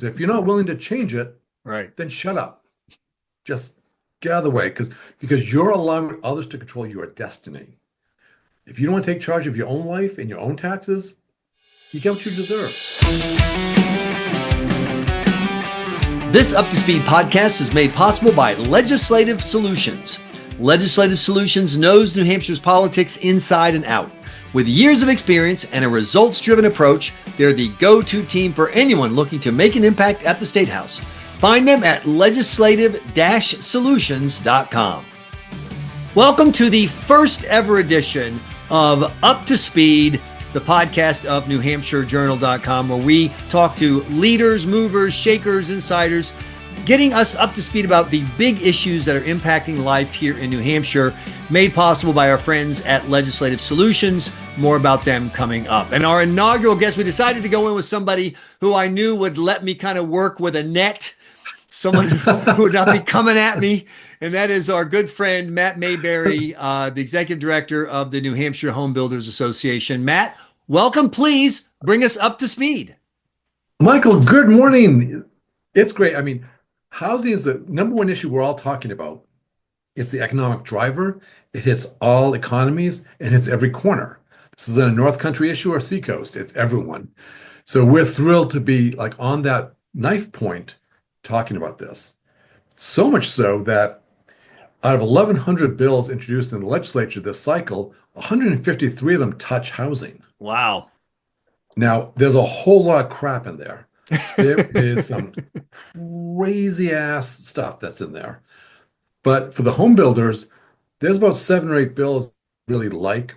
things. If you're not willing to change it, Right. then shut up. Just get out of the way because you're allowing others to control your destiny. If you don't want to take charge of your own life and your own taxes, you get what you deserve. This Up to Speed podcast is made possible by Legislative Solutions. Legislative Solutions knows New Hampshire's politics inside and out. With years of experience and a results-driven approach, they're the go-to team for anyone looking to make an impact at the Statehouse. Find them at legislative-solutions.com. Welcome to the first ever edition of Up to Speed, the podcast of NewHampshireJournal.com, where we talk to leaders, movers, shakers, insiders, getting us up to speed about the big issues that are impacting life here in New Hampshire, made possible by our friends at Legislative Solutions. More about them coming up. And our inaugural guest, we decided to go in with somebody who I knew would let me kind of work with a net, someone who would not be coming at me. And that is our good friend, Matt Mayberry, the executive director of the New Hampshire Home Builders Association. Matt, welcome. Please bring us up to speed. Michael, good morning. It's great. I mean, housing is the number one issue we're all talking about. It's the economic driver. It hits all economies and hits every corner. This is a North Country issue or Seacoast. It's everyone. So we're thrilled to be like on that knife point talking about this. So much so that out of 1,100 bills introduced in the legislature this cycle, 153 of them touch housing. Wow. Now, there's a whole lot of crap in there. There is some crazy ass stuff that's in there. But for the home builders, there's about 7 or 8 bills we're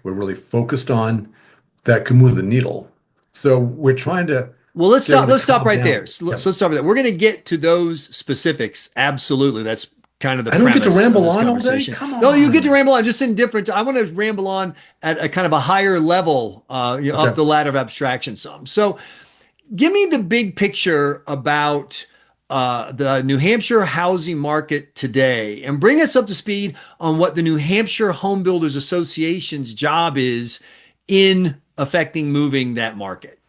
really focused on that can move the needle. So we're trying to. Well, let's stop right there. Yep. So let's stop there. We're going to get to those specifics. Absolutely. That's kind of the I don't get to premise ramble of this on all day? conversation. Come on. No, you get to ramble on just in different. I want to ramble on at a kind of a higher level, up the ladder of abstraction some. So give me the big picture about the New Hampshire housing market today and bring us up to speed on what the New Hampshire Home Builders Association's job is in affecting moving that market.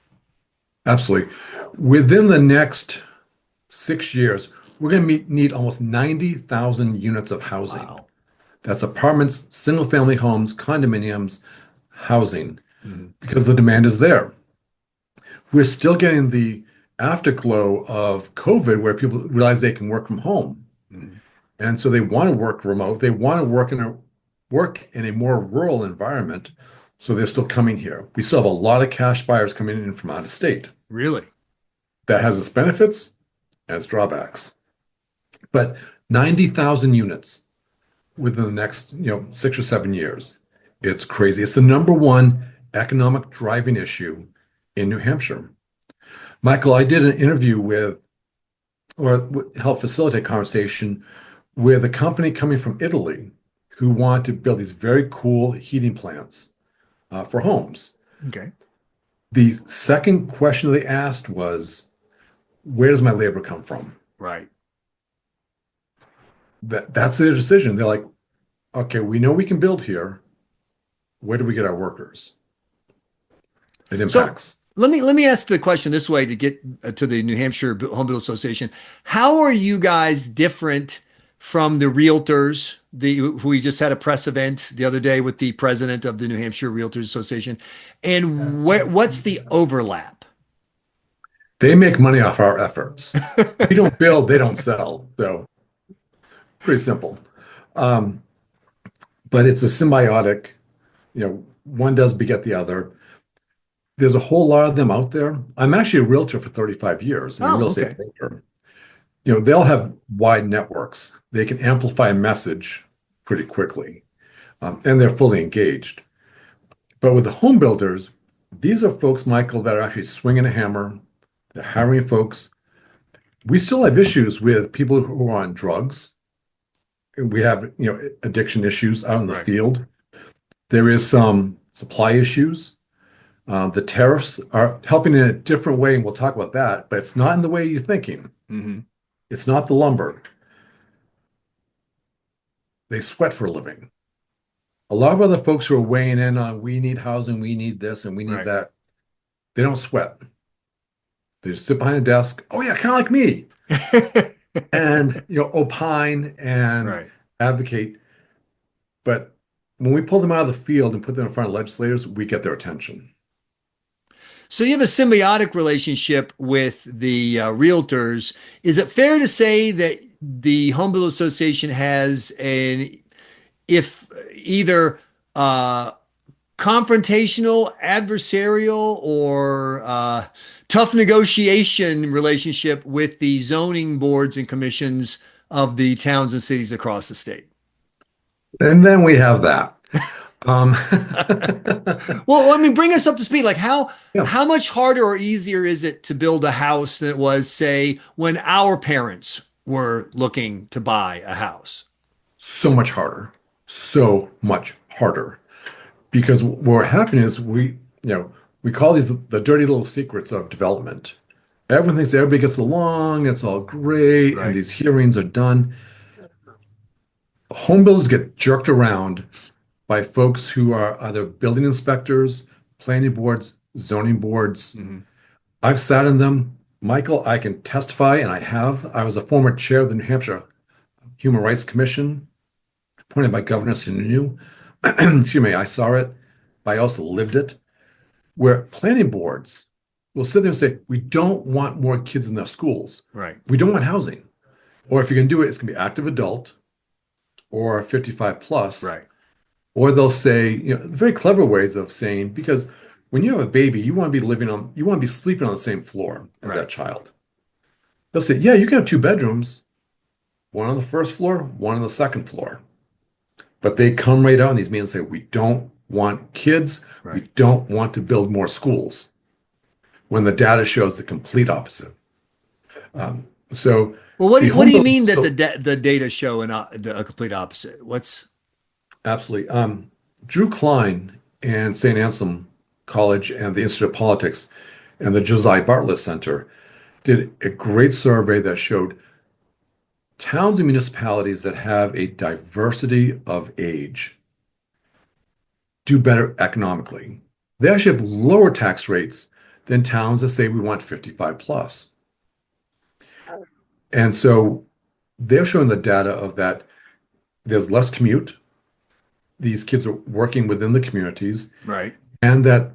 Absolutely. Within the next 6 years, we're going to need almost 90,000 units of housing. Wow. That's apartments, single-family homes, condominiums, housing, because the demand is there. We're still getting the afterglow of COVID where people realize they can work from home. And so they want to work remote. They want to work in a more rural environment. So they're still coming here. We still have a lot of cash buyers coming in from out of state. Really? That has its benefits and its drawbacks. But 90,000 units within the next 6 or 7 years. It's crazy. It's the number one economic driving issue in New Hampshire. Michael, I did an interview helped facilitate a conversation with a company coming from Italy who want to build these very cool heating plants for homes. Okay. The second question they asked was, where does my labor come from? Right. That's their decision. They're like, okay, we know we can build here. Where do we get our workers? It impacts. So let me ask the question this way to get to the New Hampshire Home Builders Association. How are you guys different from the realtors? Who we just had a press event the other day with the president of the New Hampshire Realtors Association, and what's the overlap? They make money off our efforts. We don't build, they don't sell. So pretty simple. But it's a symbiotic, one does beget the other. There's a whole lot of them out there. I'm actually a realtor for 35 years and a real estate broker. They'll have wide networks. They can amplify a message pretty quickly, and they're fully engaged. But with the home builders, these are folks, Michael, that are actually swinging a hammer. They're hiring folks. We still have issues with people who are on drugs. We have, addiction issues out in the field. There is some supply issues. The tariffs are helping in a different way, and we'll talk about that, but it's not in the way you're thinking. Mm-hmm. It's not the lumber. They sweat for a living. A lot of other folks who are weighing in on, we need housing, we need this, and we need that, they don't sweat. They just sit behind a desk. Oh yeah, kind of like me, and opine and Right. advocate. But when we pull them out of the field and put them in front of legislators, we get their attention. So you have a symbiotic relationship with the realtors. Is it fair to say that the Home Builders Association has an, if either confrontational, adversarial, or tough negotiation relationship with the zoning boards and commissions of the towns and cities across the state? And then we have that. Um, Well, I mean, bring us up to speed. Like yeah, how much harder or easier is it to build a house than it was, say, when our parents were looking to buy a house? so much harder, so much harder. Because what happened is we call these the dirty little secrets of development. Everyone thinks everybody gets along, it's all great, and Right. these hearings are done. Home builders get jerked around by folks who are either building inspectors, planning boards, zoning boards. Mhm. I've sat in them. Michael, I can testify, and I have. I was a former chair of the New Hampshire Human Rights Commission, appointed by Governor Sununu. Excuse me, I saw it, but I also lived it, where planning boards will sit there and say, we don't want more kids in their schools. Right. We don't want housing. Or if you're going to do it, it's going to be active adult or 55 plus. Right. Or they'll say, very clever ways of saying, because when you have a baby, you want to be sleeping on the same floor as that Right. child. They'll say, yeah, you can have two bedrooms, one on the first floor, one on the second floor. But they come right out in these meetings and say, we don't want kids. We Right. don't want to build more schools, when the data shows the complete opposite. So Well, what do the what do home you builders, mean that so the data show a complete opposite? What's absolutely. Drew Klein and St. Anselm College and the Institute of Politics and the Josiah Bartlett Center did a great survey that showed towns and municipalities that have a diversity of age do better economically. They actually have lower tax rates than towns that say we want 55 plus. And so they're showing the data of that there's less commute, these kids are working within the communities, right? and that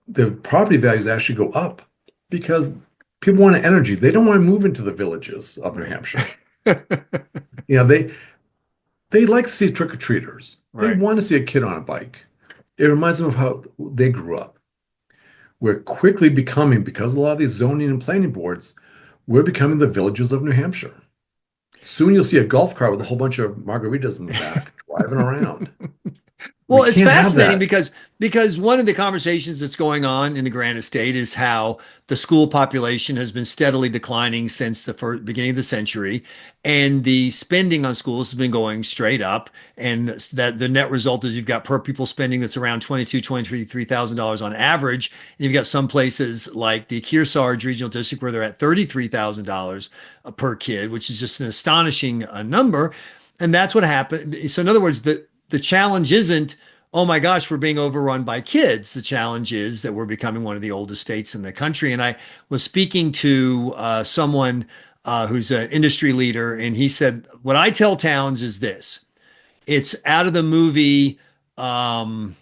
the property values actually go up because people want energy. They don't want to move into the villages of New Right. Hampshire. You know, they like to see trick-or-treaters. They Right. want to see a kid on a bike. It reminds them of how they grew up. We're quickly becoming, because a lot of these zoning and planning boards, we're becoming the villages of New Hampshire. Soon you'll see a golf cart with a whole bunch of margaritas in the back driving around. We Well, it's can't have fascinating that. because one of the conversations that's going on in the Granite State is how the school population has been steadily declining since the beginning of the century, and the spending on schools has been going straight up, and that the net result is you've got per pupil spending that's around $23,000 on average, and you've got some places like the Kearsarge Regional District where they're at $33,000 per kid, which is just an astonishing number, and that's what happened. So, in other words, the challenge isn't, oh my gosh, we're being overrun by kids. The challenge is that we're becoming one of the oldest states in the country. And I was speaking to someone who's an industry leader, and he said, what I tell towns is this. It's out of the movie. I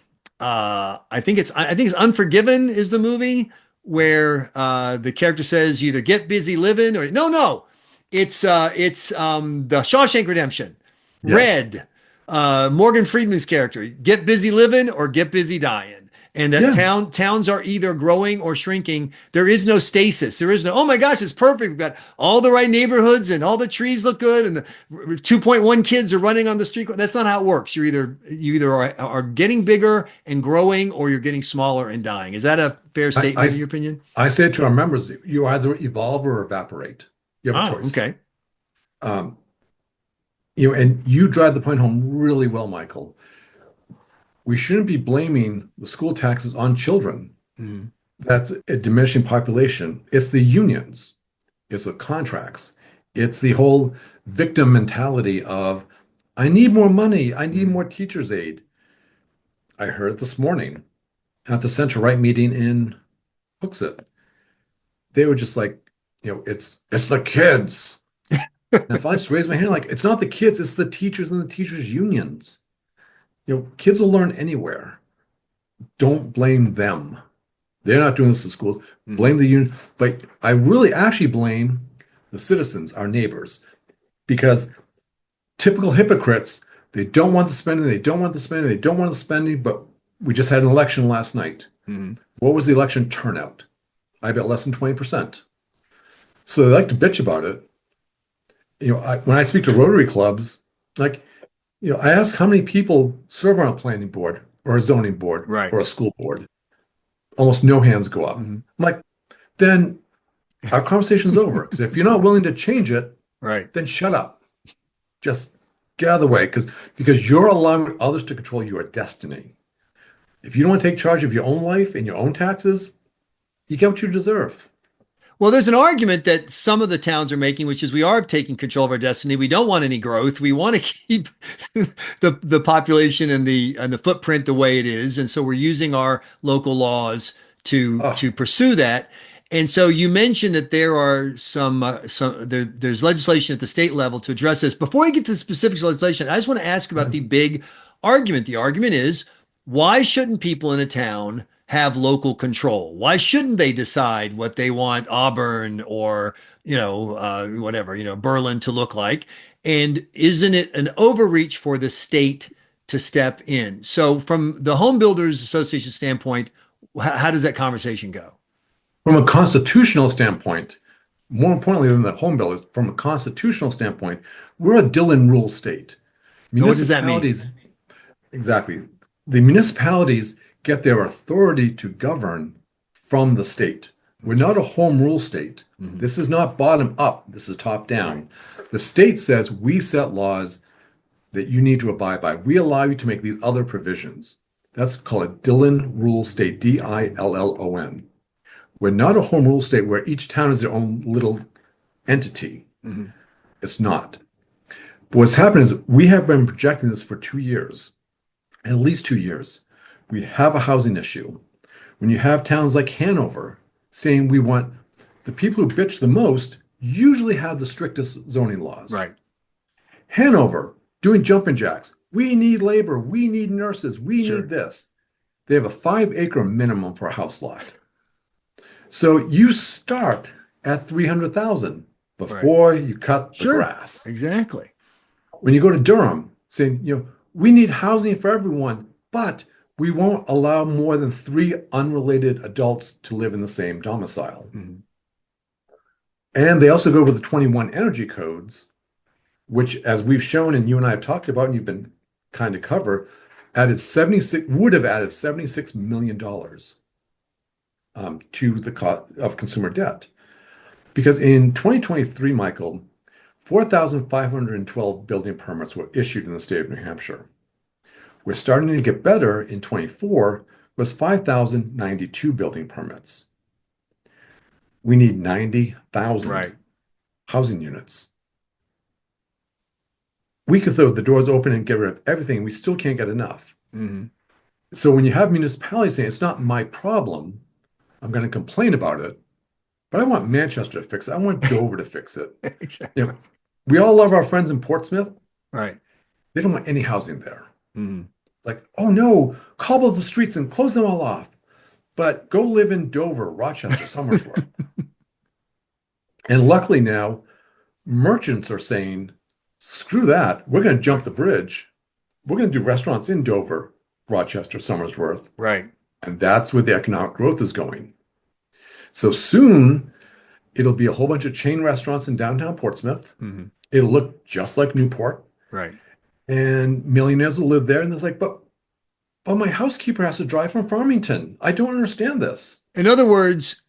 think it's Unforgiven is the movie where the character says you either get busy living or no. It's the Shawshank Redemption. Yes. Red, Morgan Freeman's character, get busy living or get busy dying. And that Yeah. towns are either growing or shrinking. There is no stasis. There is no, oh my gosh, it's perfect. We've got all the right neighborhoods and all the trees look good and the 2.1 kids are running on the street. That's not how it works. You either are getting bigger and growing or you're getting smaller and dying. Is that a fair I, statement in your opinion? I say to our members, you either evolve or evaporate. You have a Oh, choice. okay. Um, and you drive the point home really well, Michael. We shouldn't be blaming the school taxes on children. Mhm. That's a diminishing population. It's the unions, it's the contracts, it's the whole victim mentality of, I need more money, I need more teacher's aid. I heard this morning at the center right meeting in Hooksett. they were just like, it's the kids. And if I just raise my hand, like, it's not the kids, it's the teachers and the teachers' unions. Kids will learn anywhere. Don't blame them. They're not doing this in schools. Blame the union. But I really actually blame the citizens, our neighbors, because typical hypocrites, they don't want the spending, they don't want the spending, they don't want the spending, but we just had an election last night. What was the election turnout? I bet less than 20%. So they like to bitch about it. When I speak to Rotary clubs, like, I ask how many people serve on a planning board or a zoning board Right. or a school board. Almost no hands go up. I'm like, then our conversation's over. Because if you're not willing to change it, Right. then shut up. Just get out of the way, because you're allowing others to control your destiny. If you don't want to take charge of your own life and your own taxes, you get what you deserve. Well, there's an argument that some of the towns are making, which is we are taking control of our destiny. We don't want any growth. We want to keep the population and the footprint the way it is, and so we're using our local laws to pursue that. And so you mentioned that there are there's legislation at the state level to address this. Before we get to the specifics of legislation, I just want to ask about the big argument. The argument is, why shouldn't people in a town have local control? Why shouldn't they decide what they want Auburn or, whatever, Berlin to look like? And isn't it an overreach for the state to step in? So from the Home Builders Association standpoint, how does that conversation go? From a constitutional standpoint, more importantly than the home builders, from a constitutional standpoint, we're a Dillon rule state. What does that mean? Exactly. The municipalities get their authority to govern from the state. We're not a home rule state. This is not bottom up. This is top down. The state says we set laws that you need to abide by. We allow you to make these other provisions. That's called a Dillon rule state, Dillon. We're not a home rule state where each town is their own little entity. It's not. But what's happened is we have been projecting this for 2 years, at least 2 years. We have a housing issue. When you have towns like Hanover saying we want the people who bitch the most usually have the strictest zoning laws. Right. Hanover doing jumping jacks. We need labor. We need nurses. We need this. They have a 5-acre minimum for a house lot. So you start at 300,000 before you cut the grass. Exactly. When you go to Durham, saying, we need housing for everyone, but we won't allow more than 3 unrelated adults to live in the same domicile. And they also go with the 21 energy codes, which, as we've shown and you and I have talked about, and you've been kind of cover, would have added $76 million to the cost of consumer debt. Because in 2023, Michael, 4,512 building permits were issued in the state of New Hampshire. We're starting to get better in 24, was 5,092 building permits. We need 90,000 housing units. We could throw the doors open and get rid of everything. We still can't get enough. So when you have municipalities saying, it's not my problem, I'm going to complain about it, but I want Manchester to fix it. I want Dover to fix it. Exactly. We all love our friends in Portsmouth. Right. They don't want any housing there. Like, oh no, cobble the streets and close them all off. But go live in Dover, Rochester, Somersworth. And luckily now, merchants are saying, screw that. We're going to jump the bridge. We're going to do restaurants in Dover, Rochester, Somersworth. Right. And that's where the economic growth is going. So soon, it'll be a whole bunch of chain restaurants in downtown Portsmouth. It'll look just like Newport. Right. And millionaires will live there. And they're like, but my housekeeper has to drive from Farmington. I don't understand this. In other words,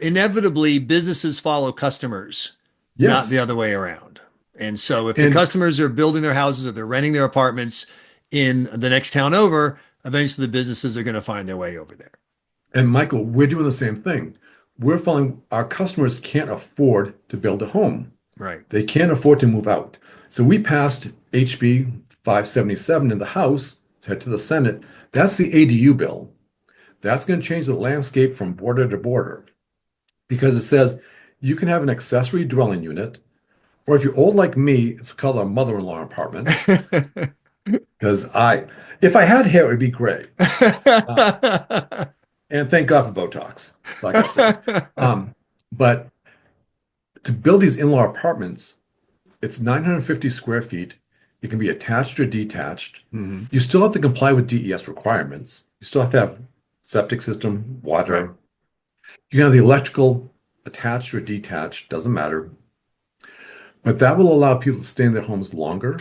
inevitably, businesses follow customers, not the other way around. And so if the customers are building their houses or they're renting their apartments in the next town over, eventually the businesses are going to find their way over there. And Michael, we're doing the same thing. We're finding our customers can't afford to build a home. Right. They can't afford to move out. So we passed HB 577 in the House, to head to the Senate. That's the ADU bill. That's going to change the landscape from border to border. because it says you can have an accessory dwelling unit, or if you're old like me, it's called a mother-in-law apartment. Because if I had hair, it would be gray. Uh, and thank God for Botox. So I gotta say. But to build these in-law apartments, it's 950 square feet. It can be attached or detached. Mhm. You still have to comply with DES requirements. You still have to have septic system, water. Right. You can have the electrical attached or detached, doesn't matter. But that will allow people to stay in their homes longer.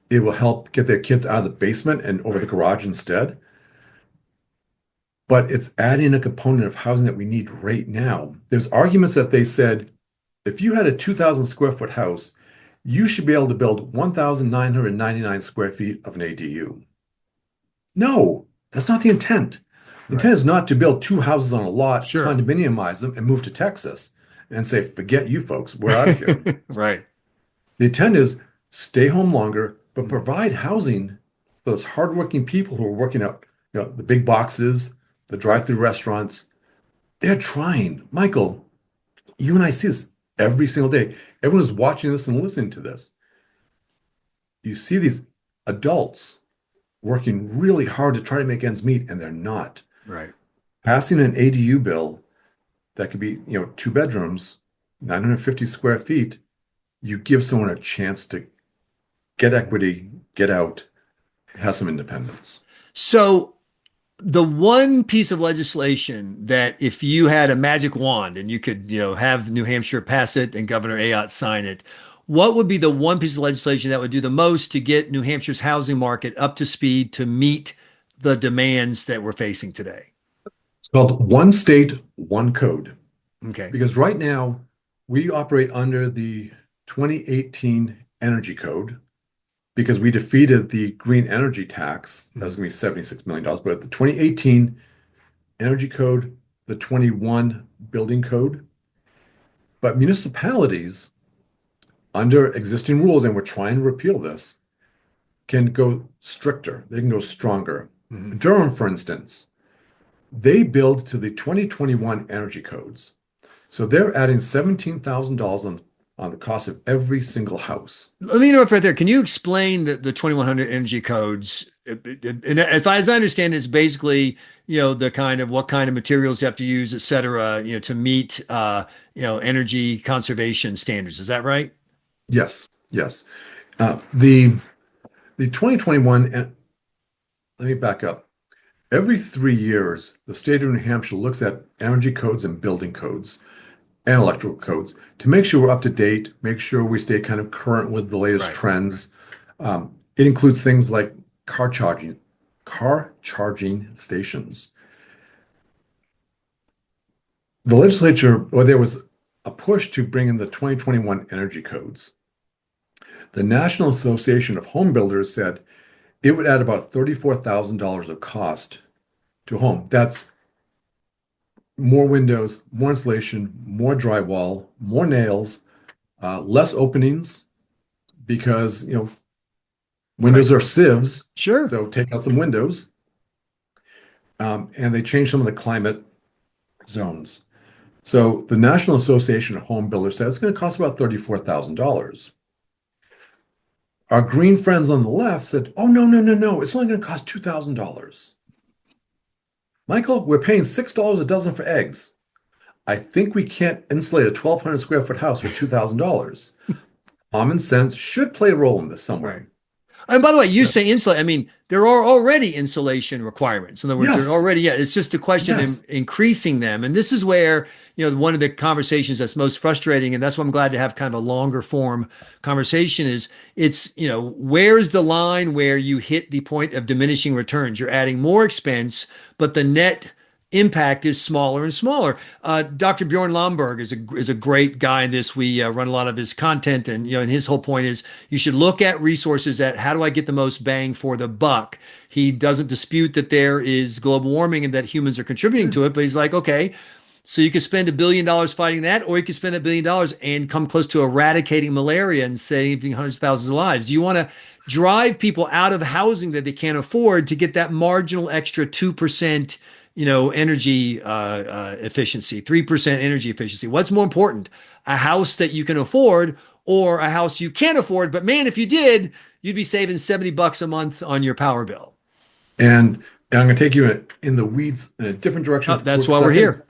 It will help get their kids out of the basement and over the garage instead. But it's adding a component of housing that we need right now. There's arguments that they said if you had a 2,000 square foot house, you should be able to build 1,999 square feet of an ADU. No, that's not the intent. The intent is not to build two houses on a lot, Sure. condominiumize them, and move to Texas and say, forget you folks, we're out of here. Right. The intent is stay home longer, but provide housing for those hardworking people who are working out, the big boxes, the drive-through restaurants. They're trying. Michael, you and I see this every single day. Everyone is watching this and listening to this. You see these adults working really hard to try to make ends meet, and they're not. Right. Passing an ADU bill that could be, 2 bedrooms, 950 square feet, you give someone a chance to get equity, get out, have some independence. So the one piece of legislation that if you had a magic wand and you could, have New Hampshire pass it and Governor Ayotte sign it, what would be the one piece of legislation that would do the most to get New Hampshire's housing market up to speed to meet the demands that we're facing today? It's called One State, One Code. Okay. Because right now we operate under the 2018 Energy Code because we defeated the green energy tax. That was going to be $76 million. But the 2018 Energy Code, the 21 Building Code. But municipalities, under existing rules, and we're trying to repeal this, can go stricter. They can go stronger. Mhm. Durham, for instance, they build to the 2021 energy codes. So they're adding $17,000 on the cost of every single house. Let me interrupt right there. Can you explain the 2100 energy codes? And as I understand, it's basically, the kind of what kind of materials you have to use, et cetera, to meet, energy conservation standards. Is that right? Yes, yes. The 2021, and let me back up. Every 3 years, the state of New Hampshire looks at energy codes and building codes and electrical codes to make sure we're up to date, make sure we stay kind of current with the latest Right. trends. It includes things like car charging stations. The legislature, or there was a push to bring in the 2021 energy codes. The National Association of Home Builders said it would add about $34,000 of cost to a home. That's more windows, more insulation, more drywall, more nails, less openings because, windows are sieves. Sure. So take out some windows. And they changed some of the climate zones. So the National Association of Home Builders said it's going to cost about $34,000. Our green friends on the left said, oh, no, no, no, no. It's only going to cost $2,000. Michael, we're paying $6 a dozen for eggs. I think we can't insulate a 1,200 square foot house for $2,000. Common sense should play a role in this somewhere. Right. And by the way, you say insulate. I mean, there are already insulation requirements. In other words, Yes. they're already, it's just a question Yes. of increasing them. And this is where, one of the conversations that's most frustrating, and that's why I'm glad to have kind of a longer form conversation is it's, where's the line where you hit the point of diminishing returns? You're adding more expense, but the net impact is smaller and smaller. Dr. Bjorn Lomborg is a great guy in this. We run a lot of his content, and and his whole point is you should look at resources at how do I get the most bang for the buck. He doesn't dispute that there is global warming and that humans are contributing to it, but he's like, okay, so you could spend $1 billion fighting that, or you could spend $1 billion and come close to eradicating malaria and saving hundreds of thousands of lives. Do you want to drive people out of housing that they can't afford to get that marginal extra 2%? energy efficiency, 3% energy efficiency. What's more important, a house that you can afford or a house you can't afford? But man, if you did, you'd be saving $70 a month on your power bill. And I'm going to take you in the weeds in a different direction. That's why we're here.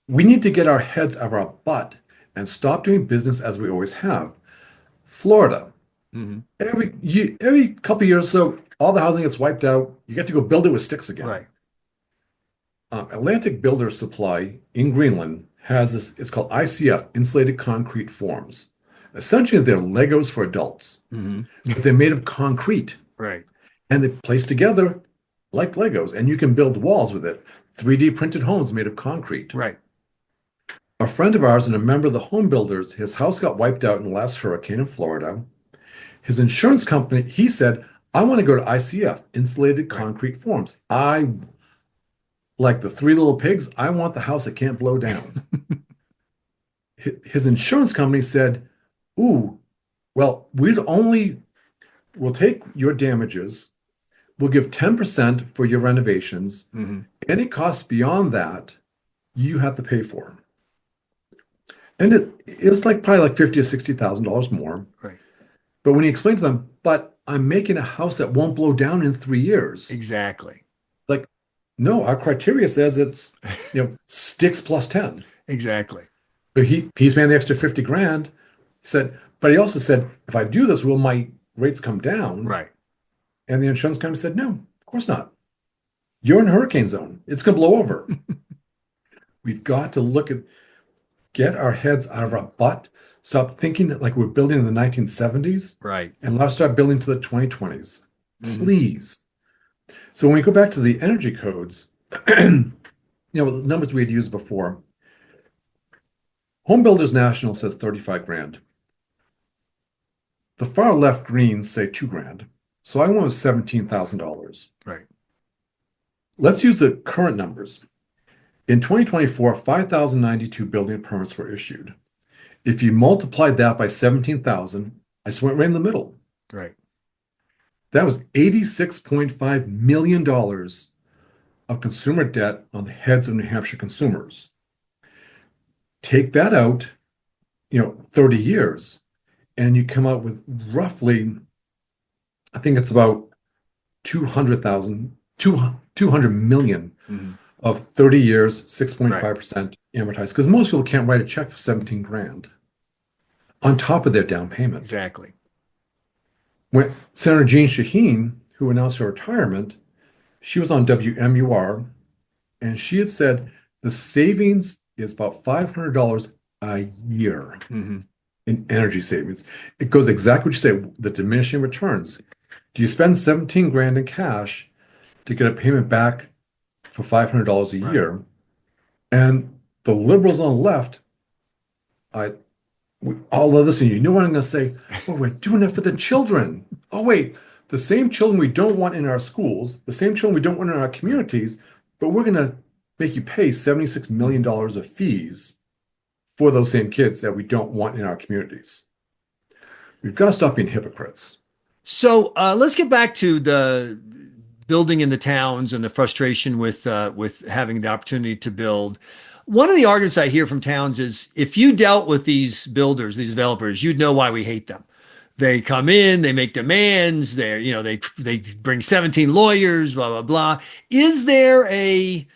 We need to get our heads out of our butt and stop doing business as we always have. Florida, every couple of years or so, all the housing gets wiped out. You get to go build it with sticks again. Right. Atlantic Builders Supply in Greenland has this, it's called ICF, insulated concrete forms. Essentially, they're Legos for adults, but they're made of concrete. Right. And they're placed together like Legos, and you can build walls with it. 3D printed homes made of concrete. Right. A friend of ours and a member of the home builders, his house got wiped out in the last hurricane in Florida. His insurance company, he said, I want to go to ICF, insulated concrete forms. I like the Three Little Pigs. I want the house that can't blow down. His insurance company said, ooh, well, we'll take your damages. We'll give 10% for your renovations. Any costs beyond that, you have to pay for. And it was probably like $50,000 or $60,000 more. Right. But when he explained to them, but I'm making a house that won't blow down in 3 years. Exactly. No, our criteria says it's, sticks plus 10. Exactly. So he's paying the extra 50 grand. He said, but he also said, if I do this, will my rates come down? Right. And the insurance company said, no, of course not. You're in a hurricane zone. It's going to blow over. We've got to get our heads out of our butt, stop thinking that like we're building in the 1970s. Right. And let's start building to the 2020s. Please. So when we go back to the energy codes, the numbers we had used before, Home Builders National says 35 grand. The far left greens say 2 grand. So I want $17,000. Right. Let's use the current numbers. In 2024, 5,092 building permits were issued. If you multiplied that by 17,000, I just went right in the middle. Right. That was $86.5 million of consumer debt on the heads of New Hampshire consumers. Take that out, 30 years, and you come out with roughly, I think it's about 200 million of 30 years, 6.5% amortized. Because most people can't write a check for 17 grand on top of their down payment. Exactly. When Senator Jeanne Shaheen, who announced her retirement, she was on WMUR, and she had said the savings is about $500 a year in energy savings. It goes exactly what you say, the diminishing returns. Do you spend 17 grand in cash to get a payment back for $500 a year? And the liberals on the left, we all love this, and you know what I'm going to say? Well, we're doing it for the children. Oh, wait, the same children we don't want in our schools, the same children we don't want in our communities, but we're going to make you pay $76 million of fees for those same kids that we don't want in our communities. We've got to stop being hypocrites. So let's get back to the building in the towns and the frustration with having the opportunity to build. One of the arguments I hear from towns is if you dealt with these builders, these developers, you'd know why we hate them. They come in, they make demands, they bring 17 lawyers, blah, blah, blah. Is there a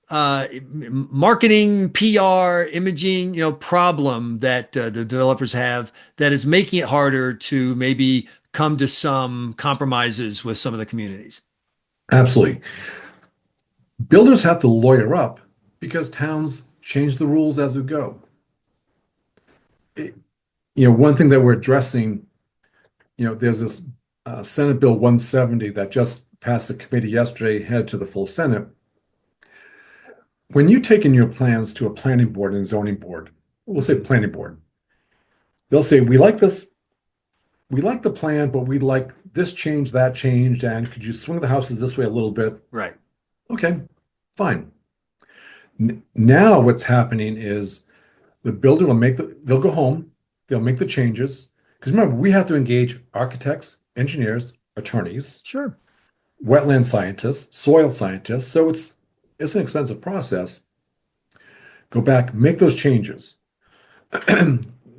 marketing, PR, imaging, problem that the developers have that is making it harder to maybe come to some compromises with some of the communities? Absolutely. Builders have to lawyer up because towns change the rules as we go. One thing that we're addressing, there's this Senate Bill 170 that just passed the committee yesterday, headed to the full Senate. When you take in your plans to a planning board and zoning board, we'll say planning board, they'll say, we like this, we like the plan, but we like this change, that changed, and could you swing the houses this way a little bit? Right. Okay, fine. Now what's happening is the builder they'll go home, they'll make the changes. Because remember, we have to engage architects, engineers, attorneys, Sure, wetland scientists, soil scientists. So it's It's an expensive process. Go back, make those changes.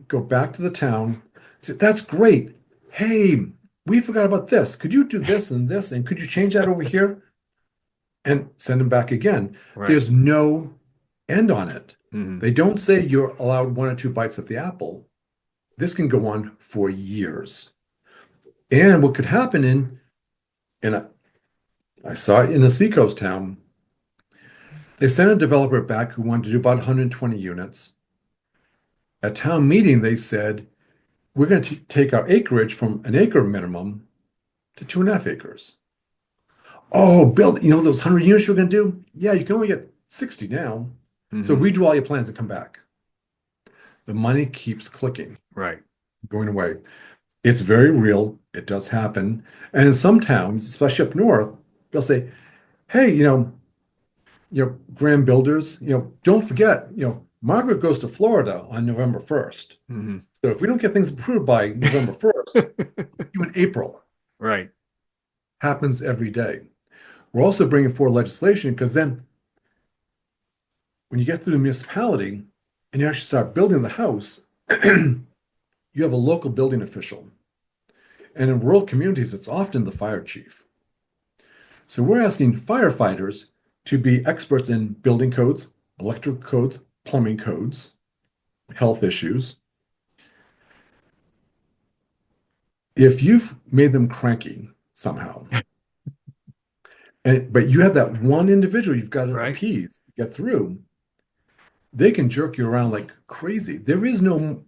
Go back to the town. Say, that's great. Hey, we forgot about this. Could you do this and this? And could you change that over here? And send them back again. Right. There's no end on it. Mhm. They don't say you're allowed one or two bites at the apple. This can go on for years. And what could happen in I saw it in a seacoast town. They sent a developer back who wanted to do about 120 units. At town meeting, they said, we're going to take our acreage from an acre minimum to 2.5 acres. Oh, build, those 100 units you're going to do? Yeah, you can only get 60 now. So redo all your plans and come back. The money keeps clicking, Right. going away. It's very real. It does happen. And in some towns, especially up north, they'll say, hey, Grand Builders, don't forget, Margaret goes to Florida on November 1st. Mhm. So if we don't get things approved by November 1st, you in April. Right. Happens every day. We're also bringing forward legislation because then when you get through the municipality and you actually start building the house, you have a local building official. And in rural communities, it's often the fire chief. So we're asking firefighters to be experts in building codes, electrical codes, plumbing codes, health issues. If you've made them cranky somehow, but you have that one individual you've got to Right. appease, get through, they can jerk you around like crazy. There is no,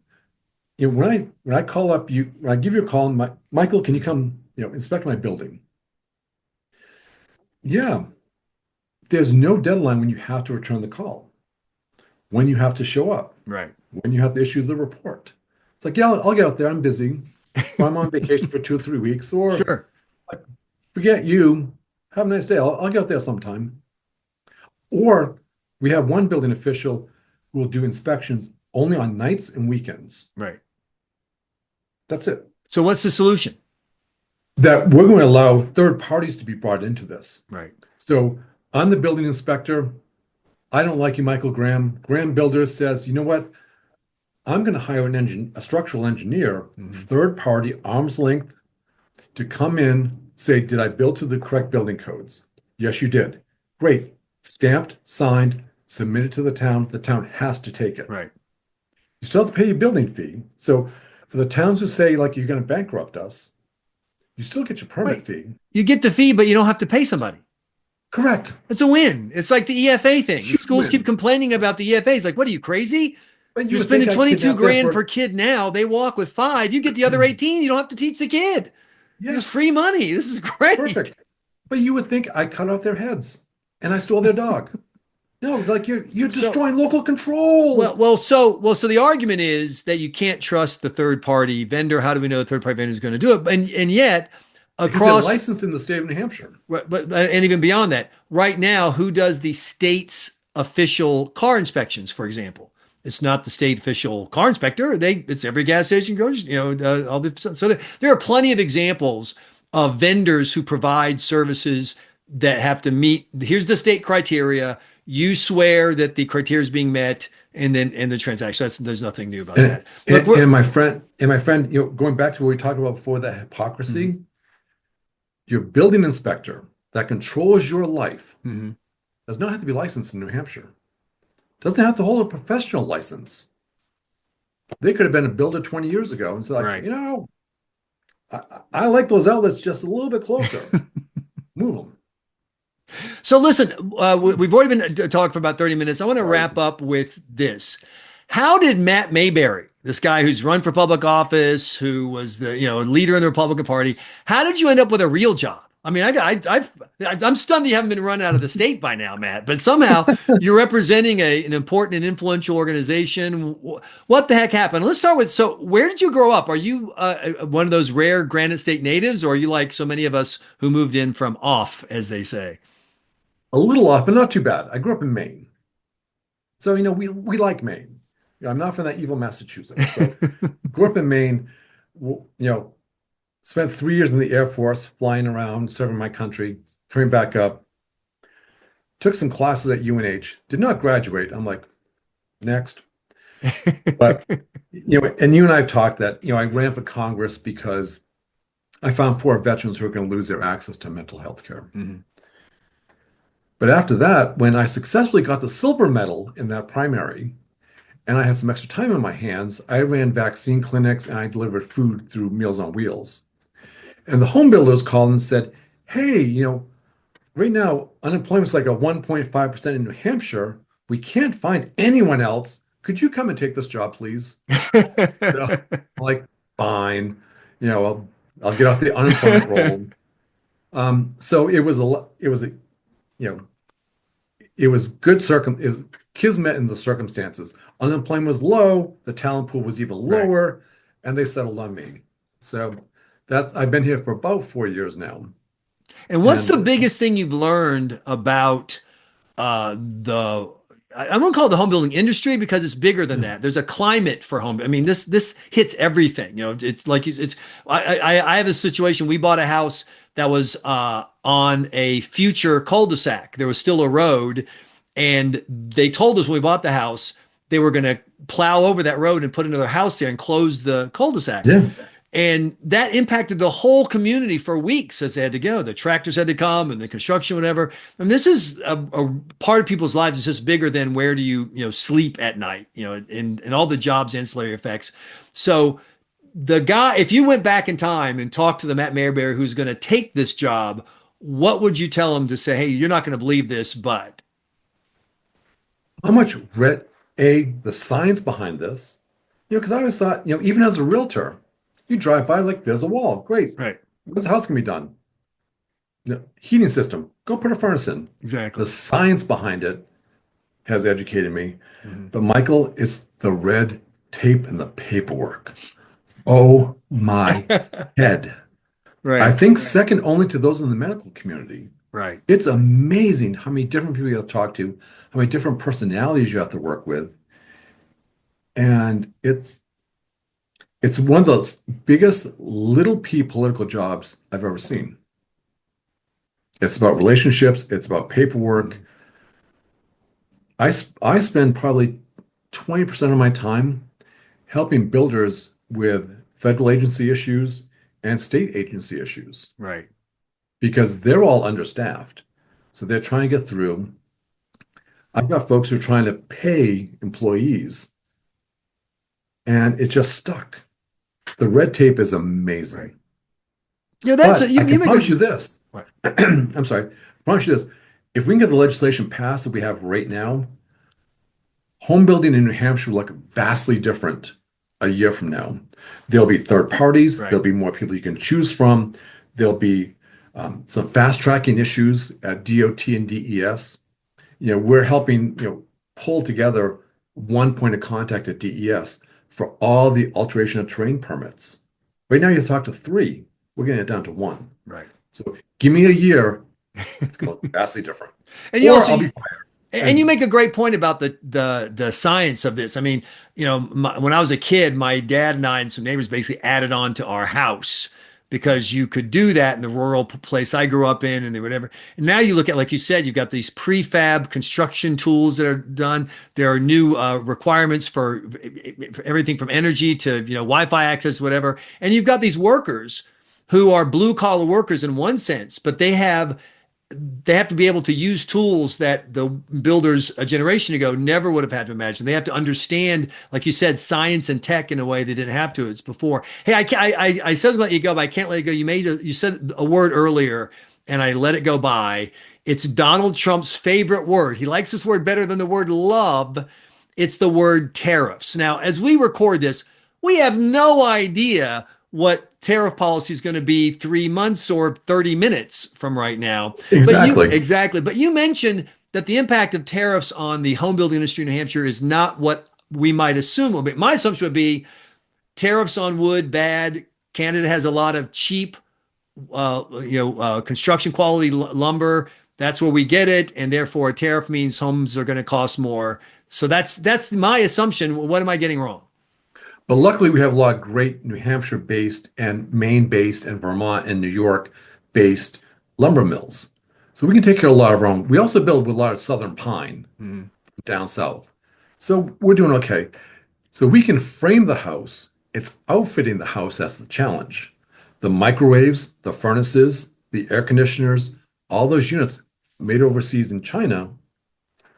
when I call up you, when I give you a call, Michael, can you come, inspect my building? Yeah, there's no deadline when you have to return the call, when you have to show up, Right. when you have to issue the report. It's like, yeah, I'll get out there. I'm busy. Or I'm on vacation for 2 or 3 weeks, or Sure. forget you. Have a nice day. I'll get out there sometime. Or we have one building official who will do inspections only on nights and weekends. Right. That's it. So what's the solution? That we're going to allow third parties to be brought into this. Right. So I'm the building inspector. I don't like you, Michael Graham. Graham Builders says, you know what? I'm going to hire a structural engineer, third party, arm's length, to come in, say, did I build to the correct building codes? Yes, you did. Great. Stamped, signed, submitted to the town. The town has to take it. Right. You still have to pay your building fee. So for the towns who say, like, you're going to bankrupt us, you still get your permit fee. You get the fee, but you don't have to pay somebody. Correct. It's a win. It's like the EFA thing. The Huge schools win. keep complaining about the EFAs. Like, what are you, crazy? But You're would think spending I 22 kidnapped grand them per kid now. They walk with 5. You get the other 18. You don't have to teach the kid. Yes. It's free money. This is great. Perfect. But you would think I cut off their heads and I stole their dog. No, like you're destroying local control. So the argument is that you can't trust the third party vendor. How do we know the third party vendor is going to do it? And yet because across they're licensed in the state of New Hampshire. but and even beyond that, right now, who does the state's official car inspections, for example? It's not the state official car inspector. It's every gas station goes, so there are plenty of examples of vendors who provide services that have to meet, here's the state criteria. You swear that the criteria is being met, and the transaction. There's nothing new about that. Look, and my friend, going back to what we talked about before, the hypocrisy, your building inspector that controls your life does not have to be licensed in New Hampshire. Doesn't have to hold a professional license. They could have been a builder 20 years ago and said, I like those outlets just a little bit closer. Move them. So listen, we've already been talking for about 30 minutes. I want to wrap up with this. How did Matt Mayberry, this guy who's run for public office, who was the leader in the Republican Party, how did you end up with a real job? I mean, I'm stunned that you haven't been run out of the state by now, Matt. But somehow you're representing an important and influential organization. What the heck happened? Let's start with, so where did you grow up? Are you one of those rare Granite State natives, or are you like so many of us who moved in from off, as they say? A little off, but not too bad. I grew up in Maine. So, we like Maine. I'm not from that evil Massachusetts. So grew up in Maine, spent 3 years in the Air Force, flying around, serving my country, coming back up. took some classes at UNH, did not graduate. I'm like, next. But, and you and I have talked that, I ran for Congress because I found poor veterans who are going to lose their access to mental health care. Mm-hmm. But after that, when I successfully got the silver medal in that primary, and I had some extra time on my hands, I ran vaccine clinics and I delivered food through Meals on Wheels. And the home builders called and said, hey, right now unemployment's like a 1.5% in New Hampshire. We can't find anyone else. Could you come and take this job, please? So I'm like, fine, I'll get off the unemployment roll. So you know, it was it was kismet in the circumstances. Unemployment was low, the talent pool was even Right. lower, and they settled on me. So I've been here for about 4 years now. And what's the And biggest thing you've learned about I'm going to call it the home building industry because it's bigger than that. There's a climate for home. I mean, this hits everything. It's like I have a situation. We bought a house that was on a future cul-de-sac. There was still a road, and they told us when we bought the house they were going to plow over that road and put another house there and close the cul-de-sac. yeah, And that impacted the whole community for weeks as they had to go. The tractors had to come and the construction, whatever. And this is a part of people's lives is just bigger than where do you sleep at night, and all the jobs ancillary effects. So the guy, if you went back in time and talked to the Matt Mayberry who's going to take this job, what would you tell him to say, hey, you're not going to believe this, but how much the science behind this, because I always thought, even as a realtor, you drive by like there's a wall. Great. right, What's the house can be done? Heating system. Go put a furnace in. exactly. The science behind it has educated me. Mhm. But Michael, it's the red tape and the paperwork. Oh my head. I Right, think second only to those in the medical community. right. It's amazing how many different people you have to talk to, how many different personalities you have to work with. And it's one of the biggest little p political jobs I've ever seen. It's about relationships. It's about paperwork. I spend probably 20% of my time helping builders with federal agency issues and state agency issues Right. because they're all understaffed. So they're trying to get through. I've got folks who are trying to pay employees and it's just stuck. The red tape is amazing. Right. Yeah, that's But you, I you can make promise a you this. what? I'm sorry. I promise you this. If we can get the legislation passed that we have right now, home building in New Hampshire will look vastly different a year from now. There'll be third parties. Right. There'll be more people you can choose from. There'll be some fast tracking issues at DOT and DES. We're helping, pull together one point of contact at DES for all the alteration of terrain permits. Right now, you talk to three. We're getting it down to one. Right. So give me a year, it's going to look vastly different. And you Or also I'll be fired. and you make a great point about the science of this. I mean, when I was a kid, my dad and I and some neighbors basically added on to our house because you could do that in the rural place I grew up in and whatever. And now you look at, like you said, you've got these prefab construction tools that are done. There are new requirements for everything from energy to, Wi-Fi access, whatever. And you've got these workers who are blue collar workers in one sense, but they have to be able to use tools that the builders a generation ago never would have had to imagine. They have to understand, like you said, science and tech in a way they didn't have to. It's before. Hey, I said to let you go, but I can't let you go. You said a word earlier, and I let it go by. It's Donald Trump's favorite word. He likes this word better than the word love. It's the word tariffs. Now, as we record this, we have no idea what tariff policy is going to be 3 months or 30 minutes from right now. Exactly. Exactly. But you mentioned that the impact of tariffs on the home building industry in New Hampshire is not what we might assume. But my assumption would be tariffs on wood, bad. Canada has a lot of cheap, construction quality lumber. That's where we get it. And therefore a tariff means homes are going to cost more. So that's my assumption. What am I getting wrong? But luckily, we have a lot of great New Hampshire-based and Maine-based and Vermont and New York-based lumber mills. So we can take care of a lot of our own. We also build with a lot of southern pine down south. So we're doing okay. So we can frame the house. It's outfitting the house that's the challenge. The microwaves, the furnaces, the air conditioners, all those units made overseas in China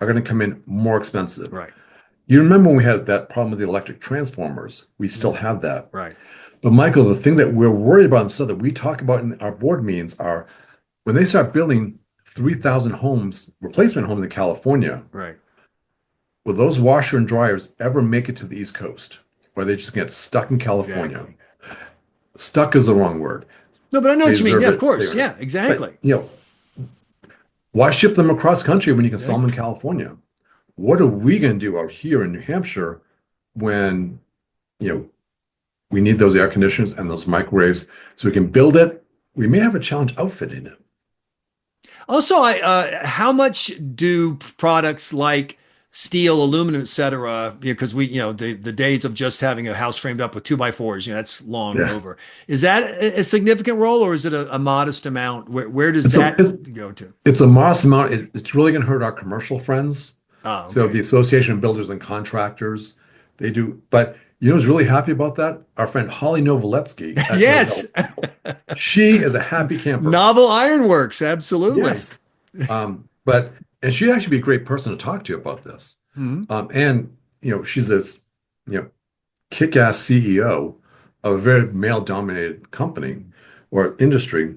are going to come in more expensive. Right. You remember when we had that problem with the electric transformers? We still have that. Right. But Michael, the thing that we're worried about and stuff that we talk about in our board meetings are when they start building 3,000 homes, replacement homes in California, Right. will those washer and dryers ever make it to the East Coast? Or they just get stuck in California? Exactly. Stuck is the wrong word. No, but I know what you mean. Deserve Yeah, it. of course. They- Yeah, exactly. But, why ship them across country when you can sell them in California? What are we going to do out here in New Hampshire when, we need those air conditioners and those microwaves so we can build it? We may have a challenge outfitting it. Also, how much do products like steel, aluminum, et cetera, because the days of just having a house framed up with 2x4s, that's long over. Is that a significant role, or is it a modest amount? Where does that go to? It's a modest amount. It's really going to hurt our commercial friends. Oh, okay. So the Association of Builders and Contractors, they do. But who's really happy about that? Our friend Holly Novoletsky. Yes. She is a happy camper. Novel Ironworks, absolutely. Yes. And she'd actually be a great person to talk to about this. And she's this, kick-ass CEO of a very male-dominated company or industry,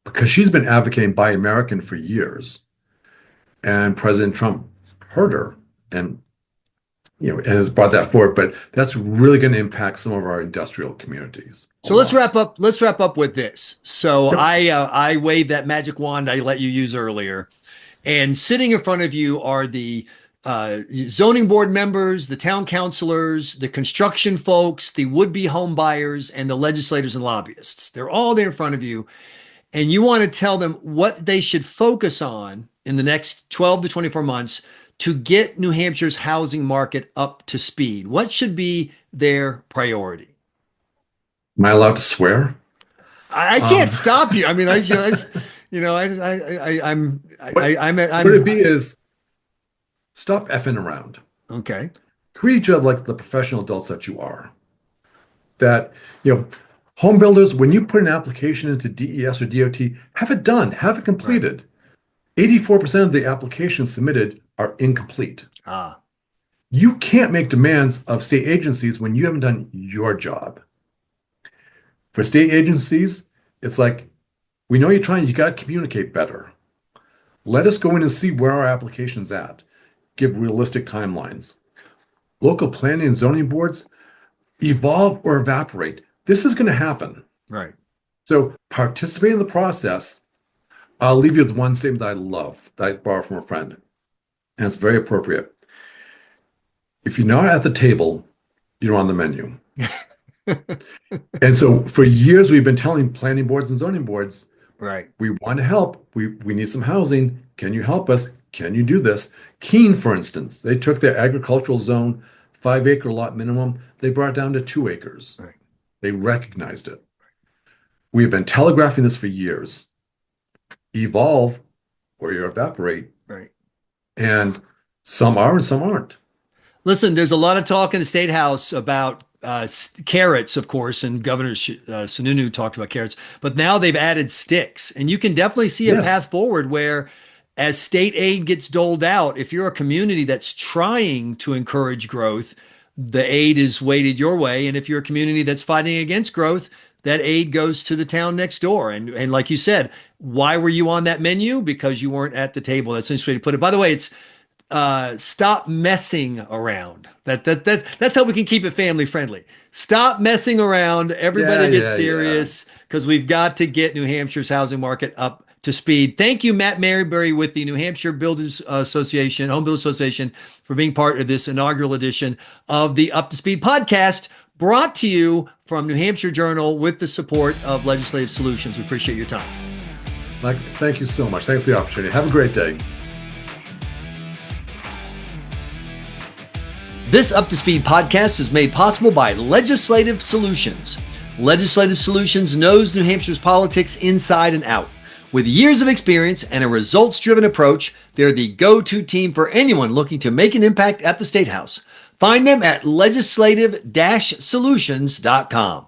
because she's been advocating Buy American for years. And President Trump heard her and has brought that forward. But that's really going to impact some of our industrial communities. So let's wrap up. Let's wrap up with this. So I waved that magic wand I let you use earlier, and sitting in front of you are the zoning board members, the town councilors, the construction folks, the would-be home buyers, and the legislators and lobbyists. They're all there in front of you, and you want to tell them what they should focus on in the next 12 to 24 months to get New Hampshire's housing market up to speed. What should be their priority? Am I allowed to swear? I can't stop you. I mean, I'm. What it'd be is stop effing around. Okay. Treat each other like the professional adults that you are. That home builders, when you put an application into DES or DOT, have it done, have it completed. 84% of the applications submitted are incomplete. You can't make demands of state agencies when you haven't done your job. For state agencies, it's like, we know you're trying, you got to communicate better. Let us go in and see where our application's at. Give realistic timelines. Local planning and zoning boards, evolve or evaporate. This is going to happen. Right. So participate in the process. I'll leave you with one statement that I love, that I borrowed from a friend, and it's very appropriate. If you're not at the table, you're on the menu. And so for years, we've been telling planning boards and zoning boards, we want to help. We need some housing. Can you help us? Can you do this? Keene, for instance, they took their agricultural zone, 5-acre lot minimum. They brought it down to 2 acres. They recognized it. We have been telegraphing this for years. Evolve or you evaporate. And some are and some aren't. Listen, there's a lot of talk in the State House about carrots, of course, and Governor Sununu talked about carrots, but now they've added sticks, and you can definitely see a path forward where, as state aid gets doled out, if you're a community that's trying to encourage growth, the aid is weighted your way. And if you're a community that's fighting against growth, that aid goes to the town next door. And like you said, why were you on that menu? Because you weren't at the table. That's an interesting way to put it. By the way, it's stop messing around. That's how we can keep it family friendly. Stop messing around. Everybody get serious, because we've got to get New Hampshire's housing market up to speed. Thank you, Matt Mayberry with the New Hampshire Builders Association, Home Builders Association, for being part of this inaugural edition of the Up to Speed podcast, brought to you from New Hampshire Journal with the support of Legislative Solutions. We appreciate your time. Mike, thank you so much. Thanks for the opportunity. Have a great day. This Up to Speed podcast is made possible by Legislative Solutions. Legislative Solutions knows New Hampshire's politics inside and out. With years of experience and a results-driven approach, they're the go-to team for anyone looking to make an impact at the State House. Find them at legislative-solutions.com.